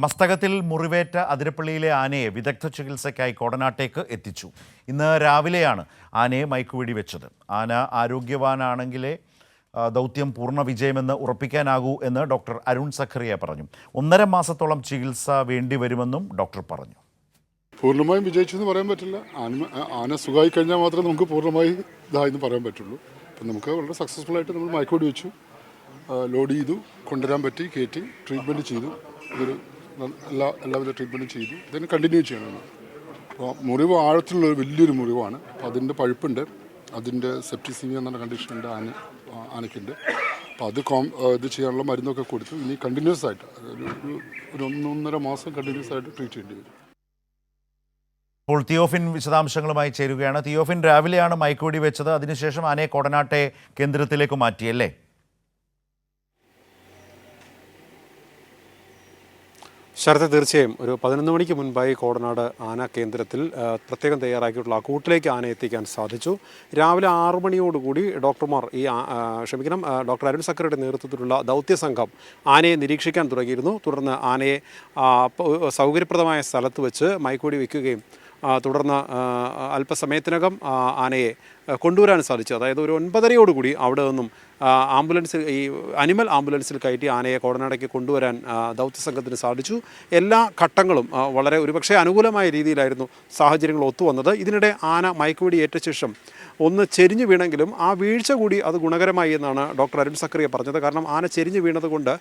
മസ്തകത്തിൽ മുറിവേറ്റ അതിരപ്പള്ളിയിലെ ആനയെ വിദഗ്ധ ചികിത്സയ്ക്കായി കോടനാട്ടേക്ക് എത്തിച്ചു. ഇന്ന് രാവിലെയാണ് ആനയെ മയക്കുവെടി വെച്ചത്. ആന ആരോഗ്യവാനാണെങ്കിലേ ദൗത്യം പൂർണ്ണ വിജയമെന്ന് ഉറപ്പിക്കാനാകൂ എന്ന് ഡോക്ടർ അരുൺ സഖറിയ പറഞ്ഞു. 1.5 മാസത്തോളം ചികിത്സ വേണ്ടിവരുമെന്നും ഡോക്ടർ പറഞ്ഞു. പൂർണ്ണമായും വിജയിച്ചെന്ന് പറയാൻ പറ്റില്ല. ആന സുഖമായി കഴിഞ്ഞാൽ മാത്രമേ നമുക്ക് പൂർണ്ണമായി ഇതായെന്ന് പറയാൻ പറ്റുള്ളൂ. അപ്പം നമുക്ക് വളരെ സക്സസ്ഫുൾ ആയിട്ട് നമ്മൾ മയക്കുവെടി വെച്ചു, ലോഡ് ചെയ്തു, കൊണ്ടുവരാൻ പറ്റി, കയറ്റി ട്രീറ്റ്മെൻറ്റ് ചെയ്തു. ഇതൊരു എല്ലാവിധ ട്രീറ്റ്മെൻറ്റും ചെയ്തു. ഇതിന് കണ്ടിന്യൂ ചെയ്യണം. അപ്പോൾ മുറിവ് ആഴത്തിലുള്ള വലിയൊരു മുറിവാണ്. അപ്പോൾ അതിൻ്റെ പഴുപ്പുണ്ട്, അതിൻ്റെ സെപ്റ്റിസീമിയ എന്ന കണ്ടീഷനുണ്ട് ആനയ്ക്കുണ്ട്. അപ്പോൾ അത് ഇത് ചെയ്യാനുള്ള മരുന്നൊക്കെ കൊടുത്തു. ഇനി കണ്ടിന്യൂസ് ആയിട്ട് ഒരു 1.5 മാസം കണ്ടിന്യൂസ് ആയിട്ട് ട്രീറ്റ് ചെയ്യേണ്ടി വരും. ഇപ്പോൾ തിയോഫിൻ വിശദാംശങ്ങളുമായി ചേരുകയാണ്. തിയോഫിൻ, രാവിലെയാണ് മയക്കുവെടി വെച്ചത്, അതിനുശേഷം ആനയെ കോടനാട്ടെ കേന്ദ്രത്തിലേക്ക് മാറ്റിയല്ലേ? ശരത്, തീർച്ചയായും ഒരു 11 മണിക്ക് മുൻപായി കോടനാട് ആന കേന്ദ്രത്തിൽ പ്രത്യേകം തയ്യാറാക്കിയിട്ടുള്ള കൂട്ടിലേക്ക് ആനയെ എത്തിക്കാൻ സാധിച്ചു. രാവിലെ 6 മണിയോടുകൂടി ഡോക്ടർമാർ ഡോക്ടർ അരുൺ സഖറിയുടെ നേതൃത്വത്തിലുള്ള ദൗത്യസംഘം ആനയെ നിരീക്ഷിക്കാൻ തുടങ്ങിയിരുന്നു. തുടർന്ന് ആനയെ സൗകര്യപ്രദമായ സ്ഥലത്ത് വെച്ച് മയക്കുവെടി വയ്ക്കുകയും തുടർന്ന് അല്പസമയത്തിനകം ആനയെ കൊണ്ടുവരാൻ സാധിച്ചു. അതായത് ഒരു 9:30 അവിടെ നിന്നും അനിമൽ ആംബുലൻസിൽ കയറ്റി ആനയെ കോടനാടേക്ക് കൊണ്ടുവരാൻ ദൗത്യസംഘത്തിന് സാധിച്ചു. എല്ലാ ഘട്ടങ്ങളും വളരെ ഒരുപക്ഷെ അനുകൂലമായ രീതിയിലായിരുന്നു സാഹചര്യങ്ങൾ ഒത്തുവന്നത്. ഇതിനിടെ ആന മയക്കുവെടി ഏറ്റ ശേഷം ഒന്ന് ചെരിഞ്ഞു വീണെങ്കിലും ആ വീഴ്ച കൂടി അത് ഗുണകരമായി എന്നാണ് ഡോക്ടർ അരുൺ സഖറിയ പറഞ്ഞത്. കാരണം ആന ചെരിഞ്ഞു വീണതുകൊണ്ട്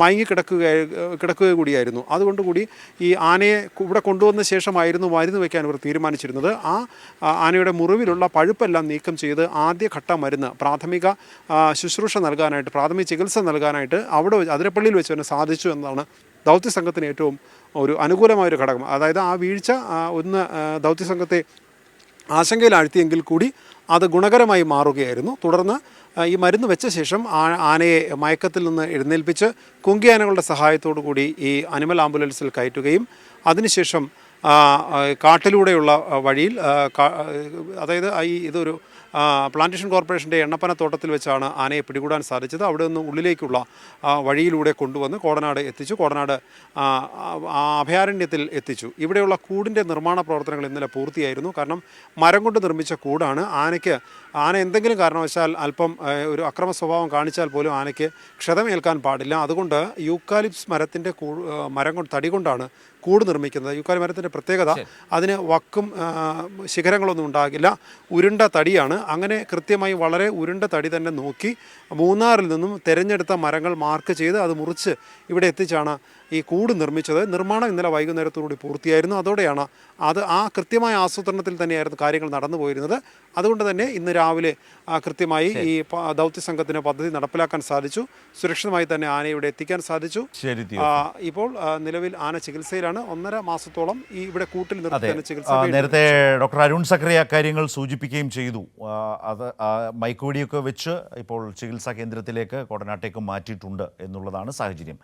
മയങ്ങി കിടക്കുക കൂടിയായിരുന്നു. അതുകൊണ്ടുകൂടി ഈ ആനയെ ഇവിടെ കൊണ്ടുവന്ന ശേഷമായിരുന്നു മരുന്ന് വയ്ക്കാൻ ഇവർ തീരുമാനിച്ചിരുന്നത്. ആനയുടെ മുറിവിലുള്ള പഴുപ്പെല്ലാം നീക്കം ചെയ്ത് ആദ്യഘട്ട മരുന്ന് പ്രാഥമിക ശുശ്രൂഷ നൽകാനായിട്ട്, പ്രാഥമിക ചികിത്സ നൽകാനായിട്ട് അവിടെ അതിരപ്പള്ളിയിൽ വെച്ച് തന്നെ സാധിച്ചു എന്നതാണ് ദൗത്യസംഘത്തിന് ഏറ്റവും ഒരു അനുകൂലമായൊരു ഘടകം. അതായത് ആ വീഴ്ച ഒന്ന് ദൗത്യസംഘത്തെ ആശങ്കയിലാഴ്ത്തിയെങ്കിൽ കൂടി അത് ഗുണകരമായി മാറുകയായിരുന്നു. തുടർന്ന് ഈ മരുന്ന് വെച്ച ശേഷം ആനയെ മയക്കത്തിൽ നിന്ന് എഴുന്നേൽപ്പിച്ച് കുങ്കിയാനകളുടെ സഹായത്തോടു കൂടി ഈ അനിമൽ ആംബുലൻസിൽ കയറ്റുകയും അതിനുശേഷം കാട്ടിലൂടെയുള്ള വഴിയിൽ, അതായത് ഇതൊരു പ്ലാന്റേഷൻ കോർപ്പറേഷൻ്റെ എണ്ണപ്പനത്തോട്ടത്തിൽ വെച്ചാണ് ആനയെ പിടികൂടാൻ സാധിച്ചത്. അവിടെ നിന്ന് ഉള്ളിലേക്കുള്ള വഴിയിലൂടെ കൊണ്ടുവന്ന് കോടനാട് എത്തിച്ചു. കോടനാട് അഭയാരണ്യത്തിൽ എത്തിച്ചു. ഇവിടെയുള്ള കൂടിൻ്റെ നിർമ്മാണ പ്രവർത്തനങ്ങൾ ഇന്നലെ പൂർത്തിയായിരുന്നു. കാരണം മരം കൊണ്ട് നിർമ്മിച്ച കൂടാണ്. ആന എന്തെങ്കിലും കാരണവശാൽ അല്പം ഒരു അക്രമ സ്വഭാവം കാണിച്ചാൽ പോലും ആനയ്ക്ക് ക്ഷതമേൽക്കാൻ പാടില്ല. അതുകൊണ്ട് യൂക്കാലിപ്സ് മരത്തിൻ്റെ തടി കൊണ്ടാണ് കൂട് നിർമ്മിക്കുന്നത്. യൂക്കാലി മരത്തിൻ്റെ പ്രത്യേകത, അതിന് വക്കും ശിഖരങ്ങളൊന്നും ഉണ്ടാകില്ല, ഉരുണ്ട തടിയാണ്. അങ്ങനെ കൃത്യമായി വളരെ ഉരുണ്ട തടി തന്നെ നോക്കി മൂന്നാറിൽ നിന്നും തിരഞ്ഞെടുത്ത മരങ്ങൾ മാർക്ക് ചെയ്ത് അത് മുറിച്ച് ഇവിടെ എത്തിച്ചാണ് ഈ കൂട് നിർമ്മിച്ചത്. നിർമ്മാണം ഇന്നലെ വൈകുന്നേരത്തോടുകൂടി പൂർത്തിയായിരുന്നു. അതോടെയാണ് ആ കൃത്യമായ ആസൂത്രണത്തിൽ തന്നെയായിരുന്നു കാര്യങ്ങൾ നടന്നു പോയിരുന്നത്. അതുകൊണ്ട് തന്നെ ഇന്ന് രാവിലെ കൃത്യമായി ഈ ദൗത്യസംഘത്തിന് പദ്ധതി നടപ്പിലാക്കാൻ സാധിച്ചു. സുരക്ഷിതമായി തന്നെ ആനയെ ഇവിടെ എത്തിക്കാൻ സാധിച്ചു. ഇപ്പോൾ നിലവിൽ ആന ചികിത്സയിലാണ്. 1.5 മാസത്തോളം ഇവിടെ കൂട്ടിൽ നിർത്തി ചികിത്സ. നേരത്തെ ഡോക്ടർ അരുൺ സഖറിയ കാര്യങ്ങൾ സൂചിപ്പിക്കുകയും ചെയ്തു. അത് മയക്കുവെടിയൊക്കെ വെച്ച് ഇപ്പോൾ ചികിത്സാ കേന്ദ്രത്തിലേക്ക് കോടനാട്ടേക്ക് മാറ്റിയിട്ടുണ്ട് എന്നുള്ളതാണ് സാഹചര്യം.